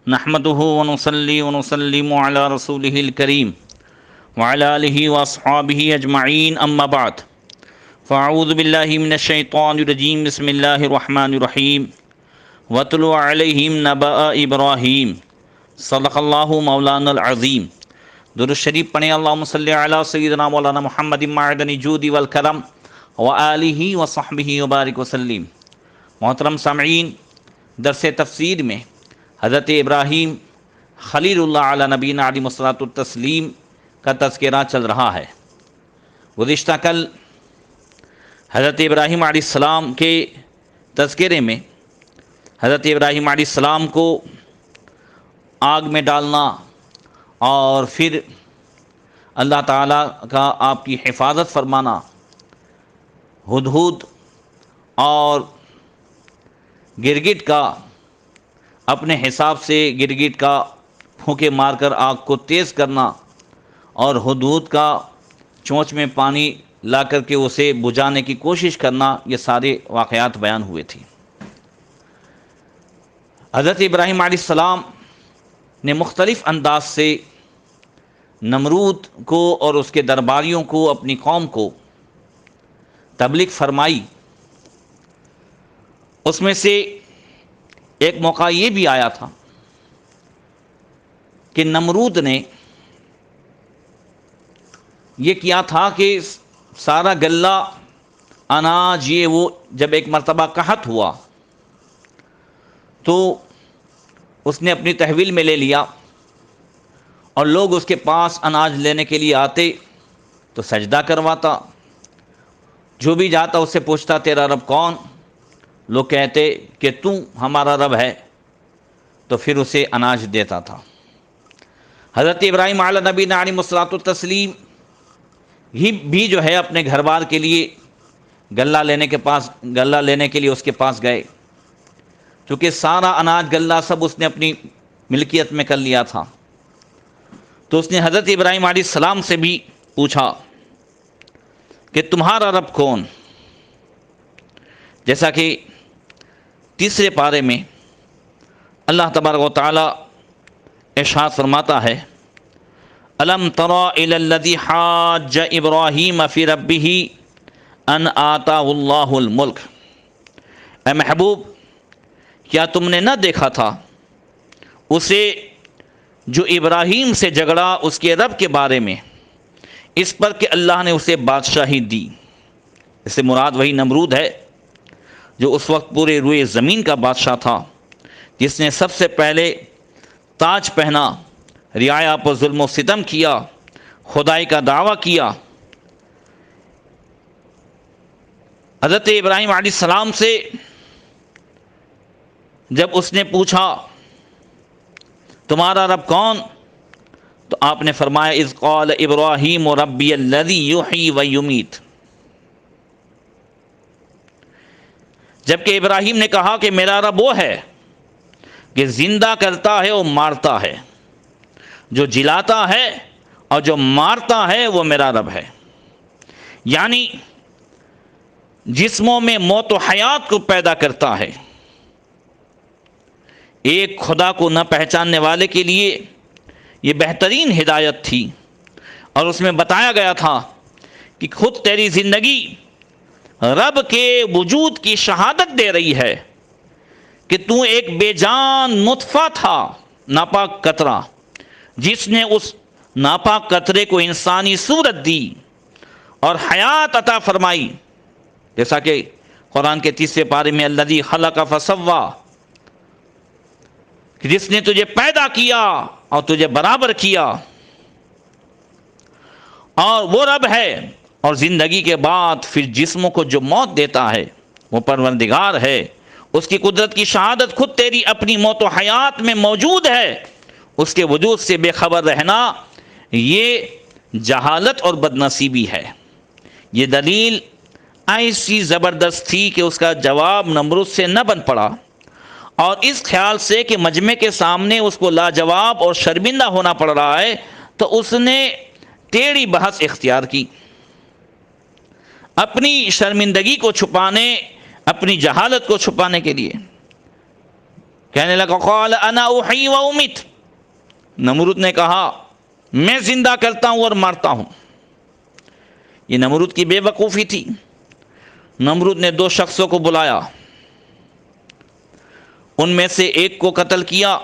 نحمده ونصلي ونسلم على رسوله الكريم وعلى آله وأصحابه أجمعين أما بعد فأعوذ بالله من الشيطان الرجيم بسم الله الرحمن الرحيم واتل عليهم نبأ إبراهيم صدق الله مولانا العظيم۔ درود شریف پڑھیں، اللہم صلی علی سیدنا مولانا محمد معدن الجود والکرم وآلہ وصحبہ وبارک وسلم۔ محترم سامعین، درس تفسیر میں حضرت ابراہیم خلیل اللہ علی نبینا علیہ الصلوۃ والتسلیم کا تذکرہ چل رہا ہے۔ گزشتہ کل حضرت ابراہیم علیہ السلام کے تذکرے میں حضرت ابراہیم علیہ السلام کو آگ میں ڈالنا اور پھر اللہ تعالیٰ کا آپ کی حفاظت فرمانا، ہدہد اور گرگٹ کا اپنے حساب سے گرگٹ کا پھونکے مار کر آگ کو تیز کرنا اور ہدہد کا چونچ میں پانی لا کر کے اسے بجھانے کی کوشش کرنا، یہ سارے واقعات بیان ہوئے تھے۔ حضرت ابراہیم علیہ السلام نے مختلف انداز سے نمرود کو اور اس کے درباریوں کو، اپنی قوم کو تبلیغ فرمائی۔ اس میں سے ایک موقع یہ بھی آیا تھا کہ نمرود نے یہ کیا تھا کہ سارا غلہ، اناج، یہ وہ جب ایک مرتبہ قحط ہوا تو اس نے اپنی تحویل میں لے لیا، اور لوگ اس کے پاس اناج لینے کے لیے آتے تو سجدہ کرواتا، جو بھی جاتا اس سے پوچھتا تیرا رب کون؟ لوگ کہتے کہ تو ہمارا رب ہے، تو پھر اسے اناج دیتا تھا۔ حضرت ابراہیم علیہ نبینا علیہ الصلوۃ والتسلیم ہی بھی جو ہے اپنے گھر بار کے لیے غلہ لینے کے لیے اس کے پاس گئے، چونکہ سارا اناج غلہ سب اس نے اپنی ملکیت میں کر لیا تھا۔ تو اس نے حضرت ابراہیم علیہ السلام سے بھی پوچھا کہ تمہارا رب کون؟ جیسا کہ تیسرے پارے میں اللہ تبارک و تعالی ارشاد فرماتا ہے، الم تر الی الذی حاج ابراہیم فی ربہ ان آتاہ اللہ الملک۔ اے محبوب، کیا تم نے نہ دیکھا تھا اسے جو ابراہیم سے جھگڑا اس کے رب کے بارے میں، اس پر کہ اللہ نے اسے بادشاہی دی۔ اس سے مراد وہی نمرود ہے جو اس وقت پورے روئے زمین کا بادشاہ تھا، جس نے سب سے پہلے تاج پہنا، رعایا پر ظلم و ستم کیا، خدائی کا دعویٰ کیا۔ حضرت ابراہیم علیہ السلام سے جب اس نے پوچھا تمہارا رب کون، تو آپ نے فرمایا اذ قال ابراہیم ربی الذی یحیی و یمیت۔ جبکہ ابراہیم نے کہا کہ میرا رب وہ ہے کہ زندہ کرتا ہے اور مارتا ہے، جو جلاتا ہے اور جو مارتا ہے وہ میرا رب ہے۔ یعنی جسموں میں موت و حیات کو پیدا کرتا ہے۔ ایک خدا کو نہ پہچاننے والے کے لیے یہ بہترین ہدایت تھی، اور اس میں بتایا گیا تھا کہ خود تیری زندگی رب کے وجود کی شہادت دے رہی ہے کہ تو ایک بے جان نطفہ تھا، ناپاک قطرہ، جس نے اس ناپاک قطرے کو انسانی صورت دی اور حیات عطا فرمائی، جیسا کہ قرآن کے تیسرے پارے میں الذی خلق فسوی، جس نے تجھے پیدا کیا اور تجھے برابر کیا۔ اور وہ رب ہے، اور زندگی کے بعد پھر جسموں کو جو موت دیتا ہے وہ پروردگار ہے۔ اس کی قدرت کی شہادت خود تیری اپنی موت و حیات میں موجود ہے۔ اس کے وجود سے بے خبر رہنا یہ جہالت اور بدنصیبی ہے۔ یہ دلیل ایسی زبردست تھی کہ اس کا جواب نمرود سے نہ بن پڑا، اور اس خیال سے کہ مجمع کے سامنے اس کو لاجواب اور شرمندہ ہونا پڑ رہا ہے، تو اس نے ٹیڑھی بحث اختیار کی۔ اپنی شرمندگی کو چھپانے، اپنی جہالت کو چھپانے کے لیے کہنے لگا قال انا احیی و امیت، نمرود نے کہا میں زندہ کرتا ہوں اور مارتا ہوں۔ یہ نمرود کی بے وقوفی تھی۔ نمرود نے دو شخصوں کو بلایا، ان میں سے ایک کو قتل کیا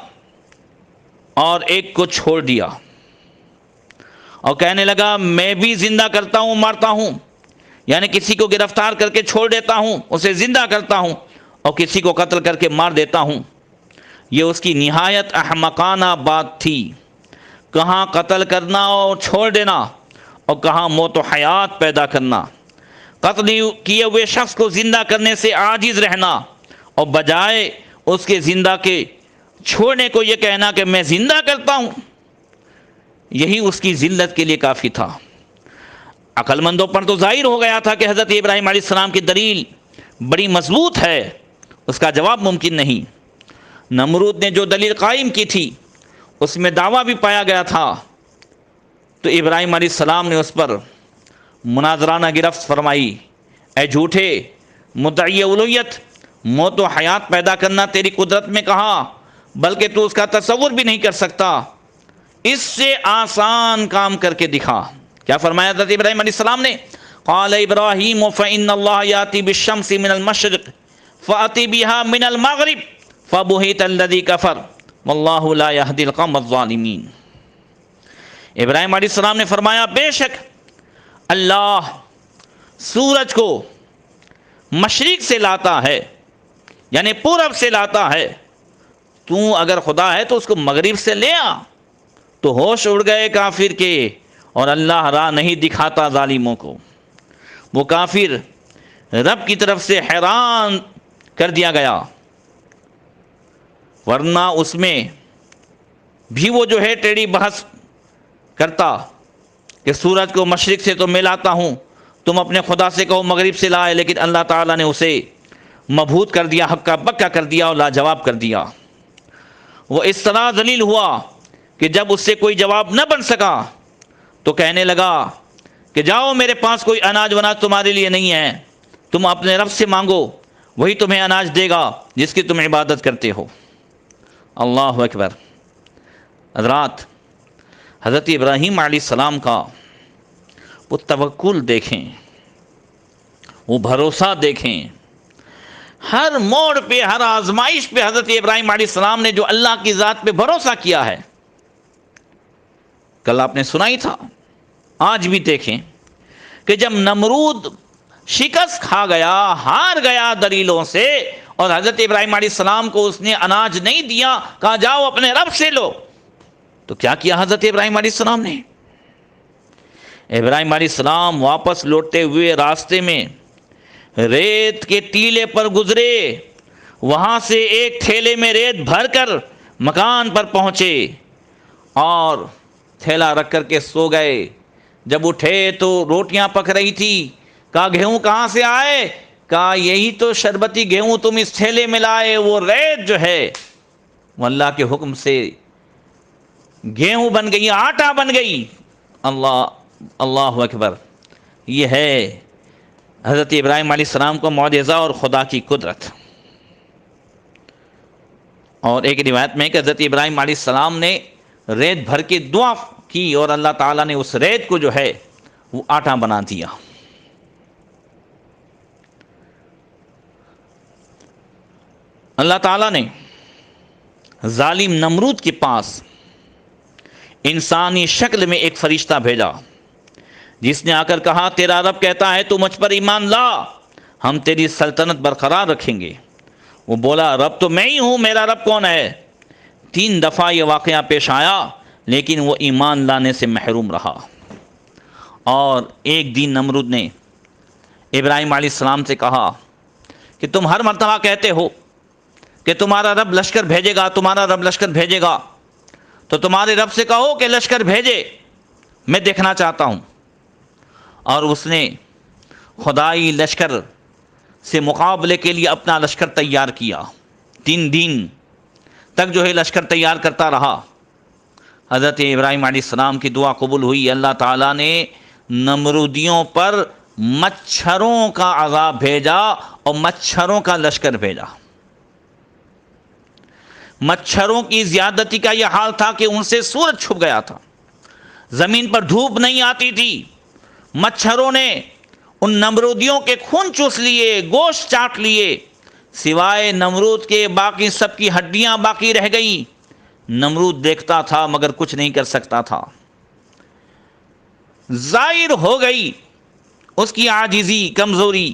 اور ایک کو چھوڑ دیا، اور کہنے لگا میں بھی زندہ کرتا ہوں مارتا ہوں، یعنی کسی کو گرفتار کر کے چھوڑ دیتا ہوں، اسے زندہ کرتا ہوں، اور کسی کو قتل کر کے مار دیتا ہوں۔ یہ اس کی نہایت احمقانہ بات تھی، کہاں قتل کرنا اور چھوڑ دینا، اور کہاں موت و حیات پیدا کرنا، قتل کیے ہوئے شخص کو زندہ کرنے سے عاجز رہنا، اور بجائے اس کے زندہ کے چھوڑنے کو یہ کہنا کہ میں زندہ کرتا ہوں۔ یہی اس کی ذلت کے لیے کافی تھا۔ عقل مندوں پر تو ظاہر ہو گیا تھا کہ حضرت ابراہیم علیہ السلام کی دلیل بڑی مضبوط ہے، اس کا جواب ممکن نہیں۔ نمرود نے جو دلیل قائم کی تھی اس میں دعویٰ بھی پایا گیا تھا، تو ابراہیم علیہ السلام نے اس پر مناظرانہ گرفت فرمائی، اے جھوٹے مدعی الوہیت، موت و حیات پیدا کرنا تیری قدرت میں کہا، بلکہ تو اس کا تصور بھی نہیں کر سکتا، اس سے آسان کام کر کے دکھا۔ کیا فرمایا حضرت ابراہیم علیہ السلام نے؟ قال ابراہیم فإن اللہ یاتی بالشمس من المشرق فأتی بها من المغرب فبہت الذی کفر واللہ لا یہدی القوم الظالمین۔ ابراہیم علیہ السلام نے فرمایا بے شک اللہ سورج کو مشرق سے لاتا ہے، یعنی پورب سے لاتا ہے، تو اگر خدا ہے تو اس کو مغرب سے لے آ۔ تو ہوش اڑ گئے کافر کے، اور اللہ راہ نہیں دکھاتا ظالموں کو۔ وہ کافر رب کی طرف سے حیران کر دیا گیا، ورنہ اس میں بھی وہ جو ہے ٹیڑھی بحث کرتا کہ سورج کو مشرق سے تو میں لاتا ہوں، تم اپنے خدا سے کہو مغرب سے لائے، لیکن اللہ تعالیٰ نے اسے مبہوت کر دیا، ہکا بکا کر دیا اور لاجواب کر دیا۔ وہ اس طرح ذلیل ہوا کہ جب اس سے کوئی جواب نہ بن سکا تو کہنے لگا کہ جاؤ میرے پاس کوئی اناج وناج تمہارے لیے نہیں ہے، تم اپنے رب سے مانگو، وہی تمہیں اناج دے گا جس کی تم عبادت کرتے ہو۔ اللہ اکبر۔ حضرات، حضرت ابراہیم علیہ السلام کا وہ توکل دیکھیں، وہ بھروسہ دیکھیں، ہر موڑ پہ، ہر آزمائش پہ حضرت ابراہیم علیہ السلام نے جو اللہ کی ذات پہ بھروسہ کیا ہے۔ کل آپ نے سنا ہی تھا، آج بھی دیکھیں کہ جب نمرود شکست کھا گیا، ہار گیا دلیلوں سے، اور حضرت ابراہیم علیہ السلام کو اس نے اناج نہیں دیا، کہا جاؤ اپنے رب سے لو، تو کیا کیا حضرت ابراہیم علیہ السلام نے؟ ابراہیم علیہ السلام واپس لوٹتے ہوئے راستے میں ریت کے ٹیلے پر گزرے، وہاں سے ایک تھیلے میں ریت بھر کر مکان پر پہنچے اور تھیلا رکھ کر کے سو گئے۔ جب اٹھے تو روٹیاں پک رہی تھی، کہا گیہوں کہاں سے آئے؟ کہا یہی تو شربتی گیہوں تم اس تھیلے میں لائے، وہ ریت جو ہے وہ اللہ کے حکم سے گیہوں بن گئی، آٹا بن گئی۔ اللہ اکبر۔ یہ ہے حضرت ابراہیم علیہ السلام کو معجزہ اور خدا کی قدرت۔ اور ایک روایت میں کہ حضرت ابراہیم علیہ السلام نے ریت بھر کے دعا کی اور اللہ تعالیٰ نے اس ریت کو جو ہے وہ آٹا بنا دیا۔ اللہ تعالیٰ نے ظالم نمرود کے پاس انسانی شکل میں ایک فرشتہ بھیجا، جس نے آ کر کہا تیرا رب کہتا ہے تو مجھ پر ایمان لا، ہم تیری سلطنت برقرار رکھیں گے۔ وہ بولا رب تو میں ہی ہوں، میرا رب کون ہے؟ 3 دفعہ یہ واقعہ پیش آیا، لیکن وہ ایمان لانے سے محروم رہا۔ اور ایک دن نمرود نے ابراہیم علیہ السلام سے کہا کہ تم ہر مرتبہ کہتے ہو کہ تمہارا رب لشکر بھیجے گا، تمہارا رب لشکر بھیجے گا، تو تمہارے رب سے کہو کہ لشکر بھیجے، میں دیکھنا چاہتا ہوں۔ اور اس نے خدائی لشکر سے مقابلے کے لیے اپنا لشکر تیار کیا۔ 3 دن تک جو ہے لشکر تیار کرتا رہا۔ حضرت ابراہیم علیہ السلام کی دعا قبول ہوئی، اللہ تعالیٰ نے نمرودیوں پر مچھروں کا عذاب بھیجا اور مچھروں کا لشکر بھیجا۔ مچھروں کی زیادتی کا یہ حال تھا کہ ان سے سورج چھپ گیا تھا، زمین پر دھوپ نہیں آتی تھی، مچھروں نے ان نمرودیوں کے خون چوس لیے، گوشت چاٹ لیے، سوائے نمرود کے باقی سب کی ہڈیاں باقی رہ گئیں۔ نمرود دیکھتا تھا مگر کچھ نہیں کر سکتا تھا، ظاہر ہو گئی اس کی عاجزی، کمزوری۔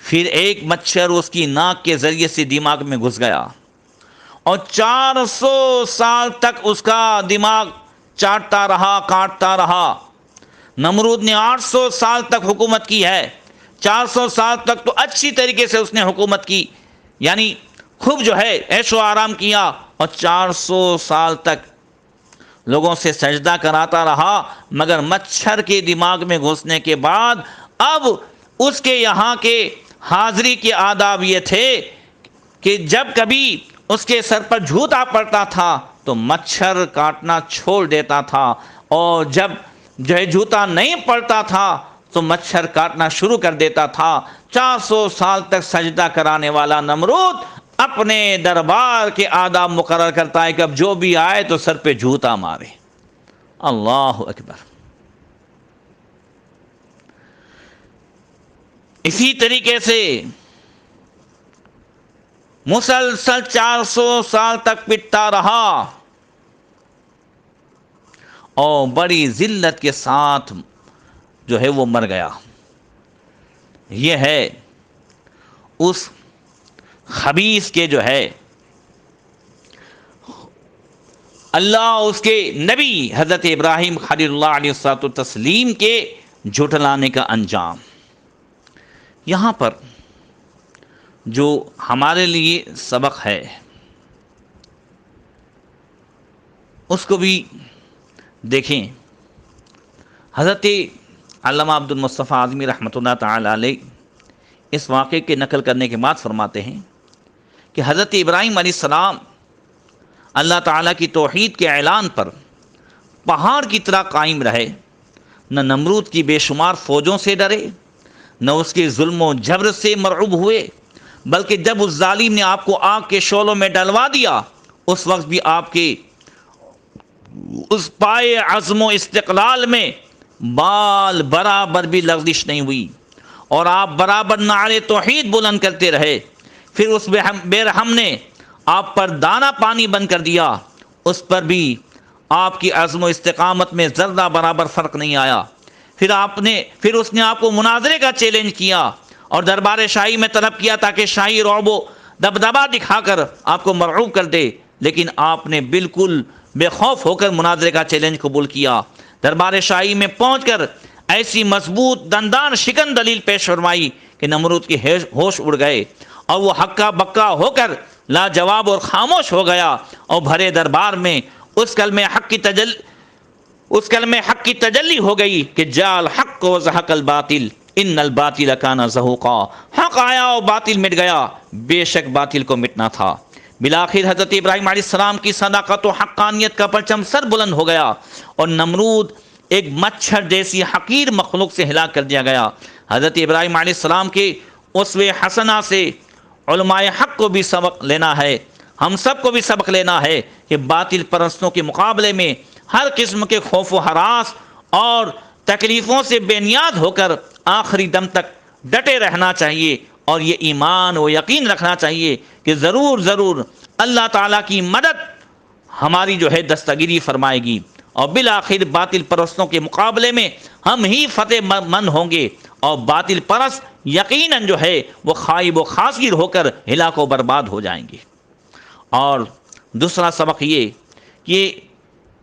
پھر ایک مچھر اس کی ناک کے ذریعے سے دماغ میں گھس گیا اور 400 سال تک اس کا دماغ چاٹتا رہا، کاٹتا رہا۔ نمرود نے 800 سال تک حکومت کی ہے، 400 سال تک تو اچھی طریقے سے اس نے حکومت کی، یعنی خوب جو ہے عیش و آرام کیا، اور 400 سال تک لوگوں سے سجدہ کراتا رہا، مگر مچھر کے دماغ میں گھسنے کے بعد اب اس کے یہاں کے حاضری کے آداب یہ تھے کہ جب کبھی اس کے سر پر جھوٹا پڑتا تھا تو مچھر کاٹنا چھوڑ دیتا تھا، اور جب جو ہے جھوٹا نہیں پڑتا تھا تو مچھر کاٹنا شروع کر دیتا تھا۔ 400 سال تک سجدہ کرانے والا نمرود اپنے دربار کے آداب مقرر کرتا ہے کہ اب جو بھی آئے تو سر پہ جھوٹا مارے۔ اللہ اکبر۔ اسی طریقے سے مسلسل 400 سال تک پٹتا رہا اور بڑی ذلت کے ساتھ جو ہے وہ مر گیا۔ یہ ہے اس خبیث کے جو ہے اللہ اس کے نبی حضرت ابراہیم خلیل اللہ علیہ الصلوۃ والتسلیم کے جھٹلانے کا انجام۔ یہاں پر جو ہمارے لیے سبق ہے اس کو بھی دیکھیں۔ حضرت علامہ عبد المصطفیٰ اعظمی رحمۃ اللہ تعالی علیہ اس واقعے کے نقل کرنے کے بعد فرماتے ہیں کہ حضرت ابراہیم علیہ السلام اللہ تعالیٰ کی توحید کے اعلان پر پہاڑ کی طرح قائم رہے، نہ نمرود کی بے شمار فوجوں سے ڈرے، نہ اس کے ظلم و جبر سے مرعوب ہوئے، بلکہ جب اس ظالم نے آپ کو آگ کے شعلوں میں ڈلوا دیا اس وقت بھی آپ کے اس پائے عزم و استقلال میں بال برابر بھی لغزش نہیں ہوئی، اور آپ برابر نعرے توحید بلند کرتے رہے۔ پھر اس بے رحم نے آپ پر دانہ پانی بند کر دیا، اس پر بھی آپ کی عزم و استقامت میں ذرہ برابر فرق نہیں آیا۔ پھر اس نے آپ کو مناظرے کا چیلنج کیا اور دربار شاہی میں طلب کیا تاکہ شاہی رعب و دبدبا دکھا کر آپ کو مرعوب کر دے، لیکن آپ نے بالکل بے خوف ہو کر مناظرے کا چیلنج قبول کیا۔ دربار شاہی میں پہنچ کر ایسی مضبوط دندان شکن دلیل پیش فرمائی کہ نمرود کے ہوش اڑ گئے اور وہ ہکا بکا ہو کر لاجواب اور خاموش ہو گیا، اور بھرے دربار میں اس کلمہ حق کی تجلی ہو گئی کہ جاء الحق وزهق الباطل ان الباطل کان زہوقا۔ حق آیا اور باطل مٹ گیا، بے شک باطل کو مٹنا تھا۔ بالآخر حضرت ابراہیم علیہ السلام کی صداقت و حقانیت کا پرچم سر بلند ہو گیا اور نمرود ایک مچھر جیسی حقیر مخلوق سے ہلاک کر دیا گیا۔ حضرت ابراہیم علیہ السلام کے اسوہ حسنہ سے علماء حق کو بھی سبق لینا ہے، ہم سب کو بھی سبق لینا ہے کہ باطل پرستوں کے مقابلے میں ہر قسم کے خوف و ہراس اور تکلیفوں سے بے نیاز ہو کر آخری دم تک ڈٹے رہنا چاہیے، اور یہ ایمان و یقین رکھنا چاہیے کہ ضرور ضرور اللہ تعالیٰ کی مدد ہماری جو ہے دستگیری فرمائے گی، اور بالآخر باطل پرستوں کے مقابلے میں ہم ہی فتح مند ہوں گے، اور باطل پرست یقیناً جو ہے وہ خائب و خاسر ہو کر ہلاک و برباد ہو جائیں گے۔ اور دوسرا سبق یہ کہ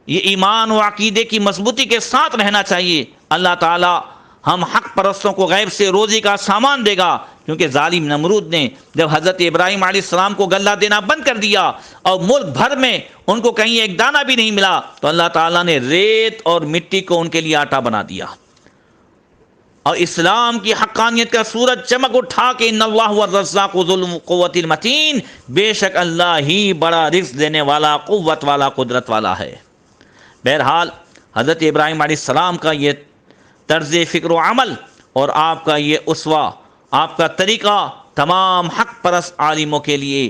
یہ ایمان و عقیدے کی مضبوطی کے ساتھ رہنا چاہیے۔ اللہ تعالی ہم حق پرستوں کو غیب سے روزی کا سامان دے گا، کیونکہ ظالم نمرود نے جب حضرت ابراہیم علیہ السلام کو غلہ دینا بند کر دیا اور ملک بھر میں ان کو کہیں ایک دانہ بھی نہیں ملا، تو اللہ تعالیٰ نے ریت اور مٹی کو ان کے لیے آٹا بنا دیا، اور اسلام کی حقانیت کا سورج چمک اٹھا کہ ان اللہ هو الرزاق ذو القوۃ المتین، بے شک اللہ ہی بڑا رزق دینے والا، قوت والا، قدرت والا ہے۔ بہرحال حضرت ابراہیم علیہ السلام کا یہ طرز فکر و عمل اور آپ کا یہ اسوہ، آپ کا طریقہ تمام حق پرست عالموں کے لیے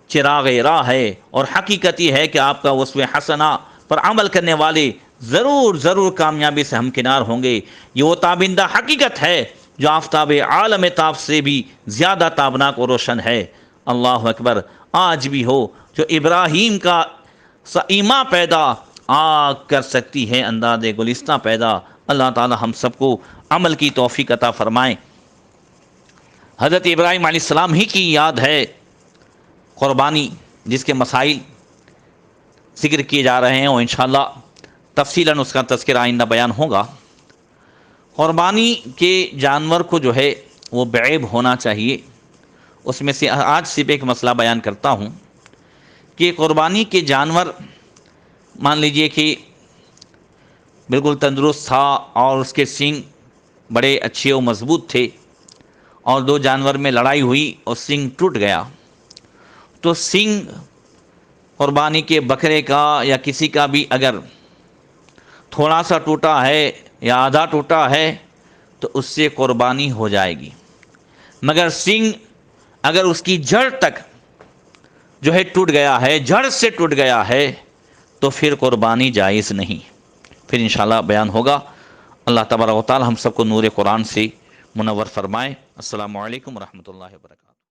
چراغ راہ ہے، اور حقیقت یہ ہے کہ آپ کا اسوہ حسنہ پر عمل کرنے والے ضرور ضرور کامیابی سے ہمکنار ہوں گے۔ یہ وہ تابندہ حقیقت ہے جو آفتاب عالم تاب سے بھی زیادہ تابناک و روشن ہے۔ اللہ اکبر۔ آج بھی ہو جو ابراہیم کا ایما پیدا آگ کر سکتی ہے انداز گلستہ پیدا۔ اللہ تعالی ہم سب کو عمل کی توفیق عطا فرمائیں۔ حضرت ابراہیم علیہ السلام ہی کی یاد ہے قربانی، جس کے مسائل ذکر کیے جا رہے ہیں، اور انشاءاللہ تفصیلاً اس کا تذکرہ آئندہ بیان ہوگا۔ قربانی کے جانور کو جو ہے وہ بعیب ہونا چاہیے۔ اس میں سے آج صرف ایک مسئلہ بیان کرتا ہوں کہ قربانی کے جانور مان لیجئے کہ بالکل تندرست تھا اور اس کے سینگ بڑے اچھے و مضبوط تھے، اور دو جانور میں لڑائی ہوئی اور سینگ ٹوٹ گیا، تو سینگ قربانی کے بکرے کا یا کسی کا بھی اگر تھوڑا سا ٹوٹا ہے یا آدھا ٹوٹا ہے تو اس سے قربانی ہو جائے گی، مگر سینگ اگر اس کی جڑ تک جو ہے ٹوٹ گیا ہے، جڑ سے ٹوٹ گیا ہے، تو پھر قربانی جائز نہیں۔ پھر انشاءاللہ بیان ہوگا۔ اللہ تبارک و تعالی ہم سب کو نور قرآن سے منور فرمائے۔ السلام علیکم ورحمۃ اللہ وبرکاتہ۔